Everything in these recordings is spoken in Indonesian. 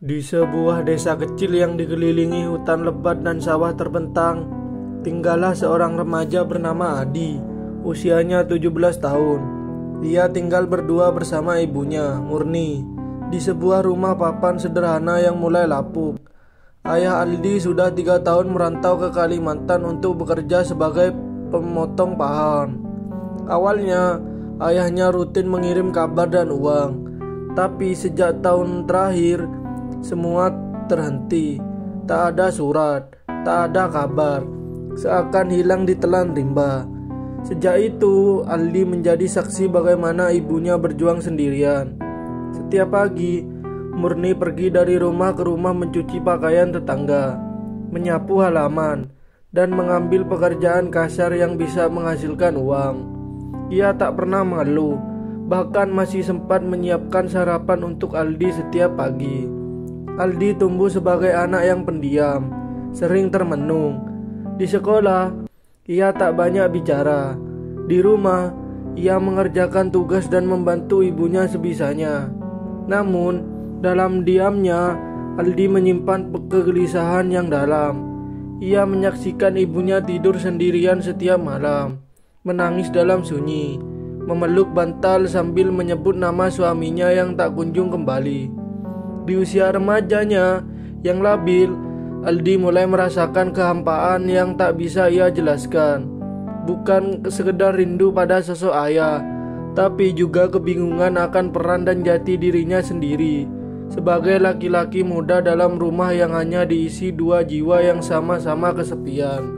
Di sebuah desa kecil yang dikelilingi hutan lebat dan sawah terbentang, tinggallah seorang remaja bernama Adi, usianya 17 tahun. Dia tinggal berdua bersama ibunya, Murni, di sebuah rumah papan sederhana yang mulai lapuk. Ayah Aldi sudah 3 tahun merantau ke Kalimantan untuk bekerja sebagai pemotong pahan. Awalnya, ayahnya rutin mengirim kabar dan uang, tapi sejak tahun terakhir, semua terhenti. Tak ada surat, tak ada kabar, seakan hilang ditelan rimba. Sejak itu, Aldi menjadi saksi bagaimana ibunya berjuang sendirian. Setiap pagi, Murni pergi dari rumah ke rumah mencuci pakaian tetangga, menyapu halaman, dan mengambil pekerjaan kasar yang bisa menghasilkan uang. Ia tak pernah mengeluh, bahkan masih sempat menyiapkan sarapan untuk Aldi setiap pagi. Aldi tumbuh sebagai anak yang pendiam, sering termenung. Di sekolah, ia tak banyak bicara. Di rumah, ia mengerjakan tugas dan membantu ibunya sebisanya. Namun, dalam diamnya, Aldi menyimpan kegelisahan yang dalam. Ia menyaksikan ibunya tidur sendirian setiap malam, menangis dalam sunyi, memeluk bantal sambil menyebut nama suaminya yang tak kunjung kembali. Di usia remajanya yang labil, Aldi mulai merasakan kehampaan yang tak bisa ia jelaskan. Bukan sekedar rindu pada sosok ayah, tapi juga kebingungan akan peran dan jati dirinya sendiri sebagai laki-laki muda dalam rumah yang hanya diisi 2 jiwa yang sama-sama kesepian.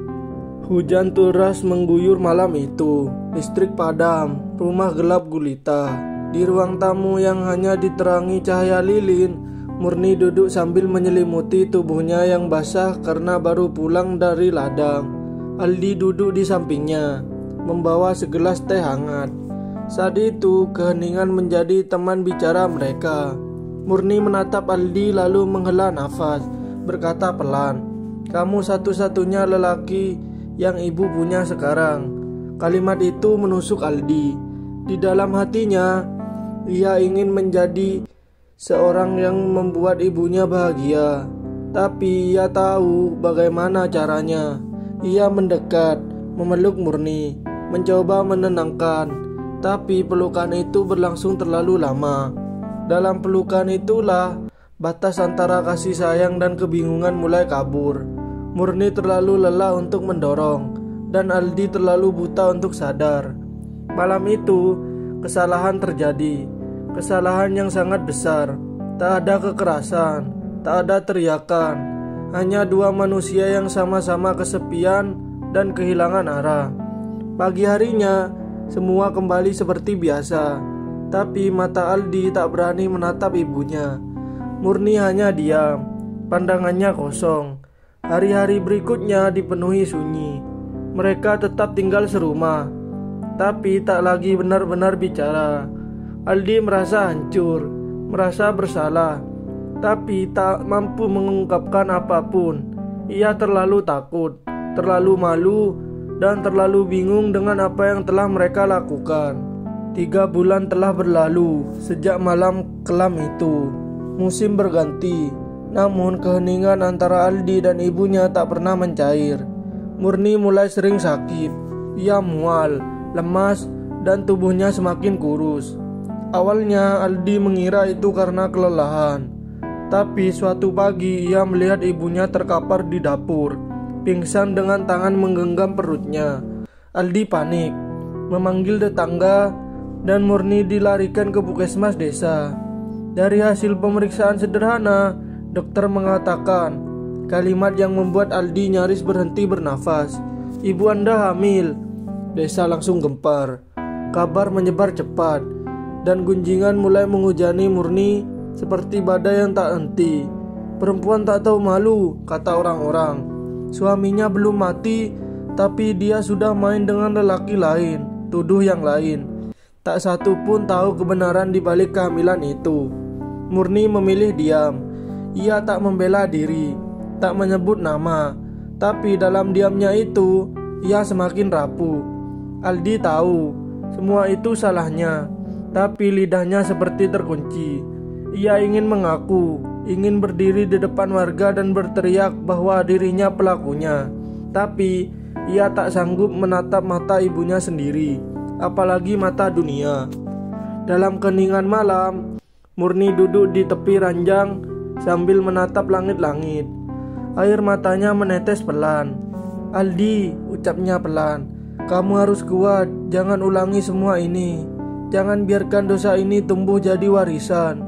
Hujan deras mengguyur malam itu. Listrik padam, rumah gelap gulita. Di ruang tamu yang hanya diterangi cahaya lilin, Murni duduk sambil menyelimuti tubuhnya yang basah karena baru pulang dari ladang. Aldi duduk di sampingnya, membawa segelas teh hangat. Saat itu, keheningan menjadi teman bicara mereka. Murni menatap Aldi lalu menghela nafas, berkata pelan, "Kamu satu-satunya lelaki yang ibu punya sekarang." Kalimat itu menusuk Aldi. Di dalam hatinya, ia ingin menjadi seorang yang membuat ibunya bahagia, tapi ia tahu bagaimana caranya. Ia mendekat, memeluk Murni, mencoba menenangkan, tapi pelukan itu berlangsung terlalu lama. Dalam pelukan itulah batas antara kasih sayang dan kebingungan mulai kabur. Murni terlalu lelah untuk mendorong, dan Aldi terlalu buta untuk sadar. Malam itu, kesalahan terjadi. Kesalahan yang sangat besar. Tak ada kekerasan, tak ada teriakan. Hanya 2 manusia yang sama-sama kesepian dan kehilangan arah. Pagi harinya, semua kembali seperti biasa. Tapi mata Aldi tak berani menatap ibunya. Murni hanya diam, pandangannya kosong. Hari-hari berikutnya dipenuhi sunyi. Mereka tetap tinggal serumah, tapi tak lagi benar-benar bicara. Aldi merasa hancur, merasa bersalah, tapi tak mampu mengungkapkan apapun. Ia terlalu takut, terlalu malu, dan terlalu bingung dengan apa yang telah mereka lakukan. 3 bulan telah berlalu sejak malam kelam itu. Musim berganti, namun keheningan antara Aldi dan ibunya tak pernah mencair. Murni mulai sering sakit. Ia mual, lemas, dan tubuhnya semakin kurus. Awalnya Aldi mengira itu karena kelelahan, tapi suatu pagi ia melihat ibunya terkapar di dapur, pingsan dengan tangan menggenggam perutnya. Aldi panik, memanggil tetangga, dan Murni dilarikan ke puskesmas desa. Dari hasil pemeriksaan sederhana, dokter mengatakan kalimat yang membuat Aldi nyaris berhenti bernafas, "Ibu Anda hamil." Desa langsung gempar. Kabar menyebar cepat, dan gunjingan mulai menghujani Murni seperti badai yang tak henti. "Perempuan tak tahu malu," kata orang-orang. "Suaminya belum mati, tapi dia sudah main dengan lelaki lain," tuduh yang lain. Tak satu pun tahu kebenaran di balik kehamilan itu. Murni memilih diam. Ia tak membela diri, tak menyebut nama, tapi dalam diamnya itu, ia semakin rapuh. Aldi tahu semua itu salahnya, tapi lidahnya seperti terkunci. Ia ingin mengaku, ingin berdiri di depan warga dan berteriak bahwa dirinya pelakunya. Tapi ia tak sanggup menatap mata ibunya sendiri, apalagi mata dunia. Dalam keningan malam, Murni duduk di tepi ranjang sambil menatap langit-langit. Air matanya menetes pelan. "Aldi," ucapnya pelan, "kamu harus kuat, jangan ulangi semua ini. Jangan biarkan dosa ini tumbuh jadi warisan."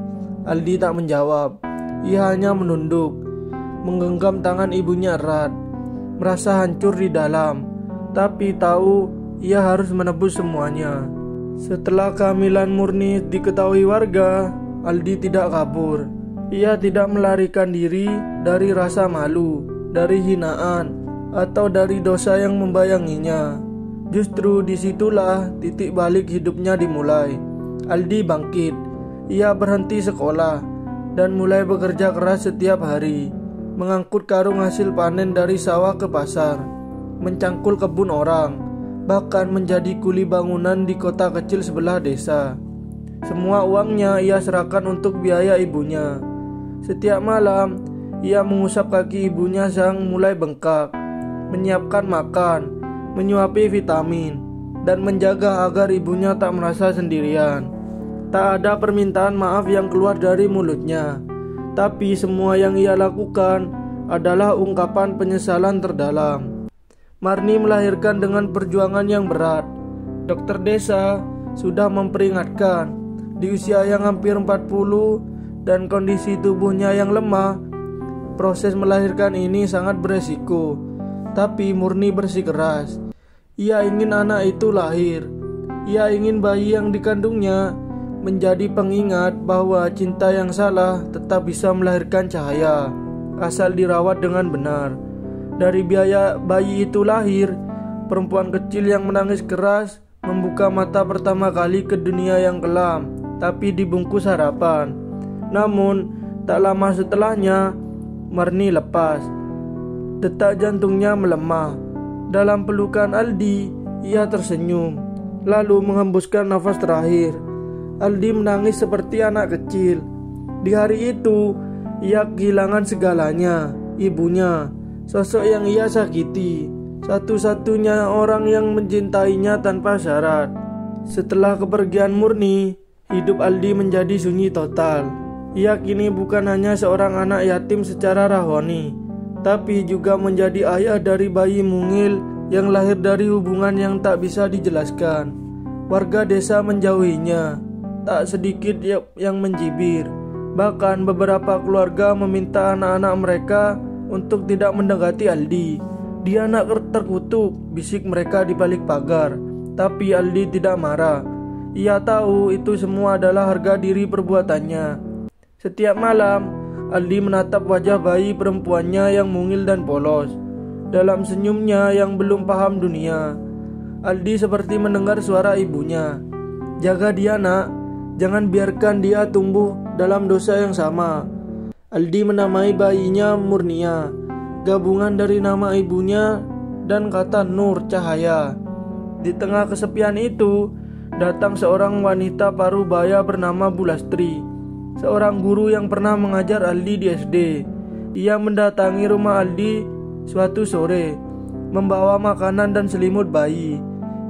Aldi tak menjawab. Ia hanya menunduk, menggenggam tangan ibunya erat, merasa hancur di dalam, tapi tahu ia harus menebus semuanya. Setelah kehamilan Murni diketahui warga, Aldi tidak kabur. Ia tidak melarikan diri dari rasa malu, dari hinaan, atau dari dosa yang membayanginya. Justru disitulah titik balik hidupnya dimulai. Aldi bangkit. Ia berhenti sekolah dan mulai bekerja keras setiap hari, mengangkut karung hasil panen dari sawah ke pasar, mencangkul kebun orang, bahkan menjadi kuli bangunan di kota kecil sebelah desa. Semua uangnya ia serahkan untuk biaya ibunya. Setiap malam, ia mengusap kaki ibunya yang mulai bengkak, menyiapkan makan, menyuapi vitamin, dan menjaga agar ibunya tak merasa sendirian. Tak ada permintaan maaf yang keluar dari mulutnya, tapi semua yang ia lakukan adalah ungkapan penyesalan terdalam. Marni melahirkan dengan perjuangan yang berat. Dokter desa sudah memperingatkan, di usia yang hampir 40 dan kondisi tubuhnya yang lemah, proses melahirkan ini sangat beresiko. Tapi Murni bersikeras. Ia ingin anak itu lahir. Ia ingin bayi yang dikandungnya menjadi pengingat bahwa cinta yang salah tetap bisa melahirkan cahaya, asal dirawat dengan benar. Dari biaya bayi itu lahir, perempuan kecil yang menangis keras membuka mata pertama kali ke dunia yang kelam, tapi dibungkus harapan. Namun, tak lama setelahnya, Marni lepas. Detak jantungnya melemah. Dalam pelukan Aldi, ia tersenyum, lalu menghembuskan nafas terakhir. Aldi menangis seperti anak kecil. Di hari itu, ia kehilangan segalanya, ibunya, sosok yang ia sakiti, satu-satunya orang yang mencintainya tanpa syarat. Setelah kepergian Murni, hidup Aldi menjadi sunyi total. Ia kini bukan hanya seorang anak yatim secara rohani, tapi juga menjadi ayah dari bayi mungil yang lahir dari hubungan yang tak bisa dijelaskan. Warga desa menjauhinya, tak sedikit yang mencibir. Bahkan beberapa keluarga meminta anak-anak mereka untuk tidak mendekati Aldi. "Dia anak terkutuk," bisik mereka di balik pagar. Tapi Aldi tidak marah. Ia tahu itu semua adalah harga diri perbuatannya. Setiap malam, Aldi menatap wajah bayi perempuannya yang mungil dan polos. Dalam senyumnya yang belum paham dunia, Aldi seperti mendengar suara ibunya. "Jaga dia, nak. Jangan biarkan dia tumbuh dalam dosa yang sama." Aldi menamai bayinya Murnia, gabungan dari nama ibunya dan kata nur, cahaya. Di tengah kesepian itu, datang seorang wanita parubaya bernama Bulastri, seorang guru yang pernah mengajar Aldi di SD. Ia mendatangi rumah Aldi suatu sore, membawa makanan dan selimut bayi.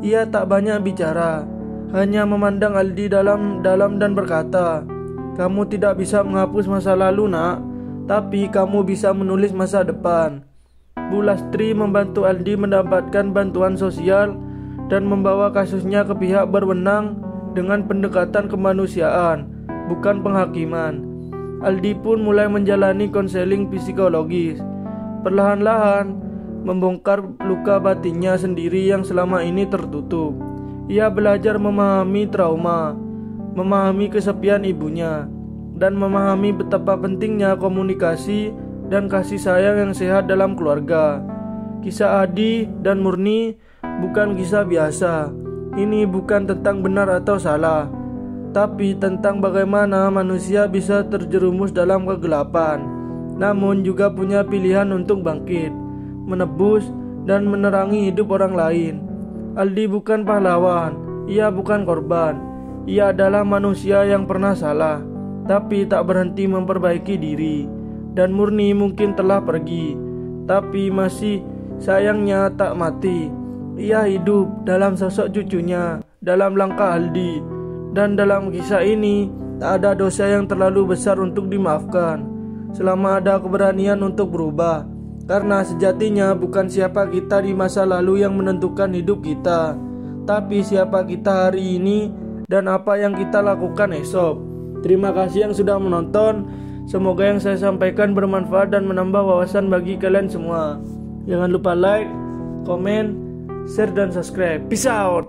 Ia tak banyak bicara, hanya memandang Aldi dalam-dalam dan berkata, "Kamu tidak bisa menghapus masa lalu, nak, tapi kamu bisa menulis masa depan." Bulastri membantu Aldi mendapatkan bantuan sosial dan membawa kasusnya ke pihak berwenang dengan pendekatan kemanusiaan, bukan penghakiman. Aldi pun mulai menjalani konseling psikologis, perlahan-lahan membongkar luka batinnya sendiri yang selama ini tertutup. Ia belajar memahami trauma, memahami kesepian ibunya, dan memahami betapa pentingnya komunikasi dan kasih sayang yang sehat dalam keluarga. Kisah Adi dan Murni bukan kisah biasa. Ini bukan tentang benar atau salah, tapi tentang bagaimana manusia bisa terjerumus dalam kegelapan, namun juga punya pilihan untuk bangkit, menebus, dan menerangi hidup orang lain. Aldi bukan pahlawan, ia bukan korban, ia adalah manusia yang pernah salah, tapi tak berhenti memperbaiki diri. Dan Murni mungkin telah pergi, tapi masih sayangnya tak mati. Ia hidup dalam sosok cucunya, dalam langkah Aldi. Dan dalam kisah ini tak ada dosa yang terlalu besar untuk dimaafkan, selama ada keberanian untuk berubah. Karena sejatinya bukan siapa kita di masa lalu yang menentukan hidup kita, tapi siapa kita hari ini dan apa yang kita lakukan esok. Terima kasih yang sudah menonton. Semoga yang saya sampaikan bermanfaat dan menambah wawasan bagi kalian semua. Jangan lupa like, komen, share, dan subscribe. Peace out.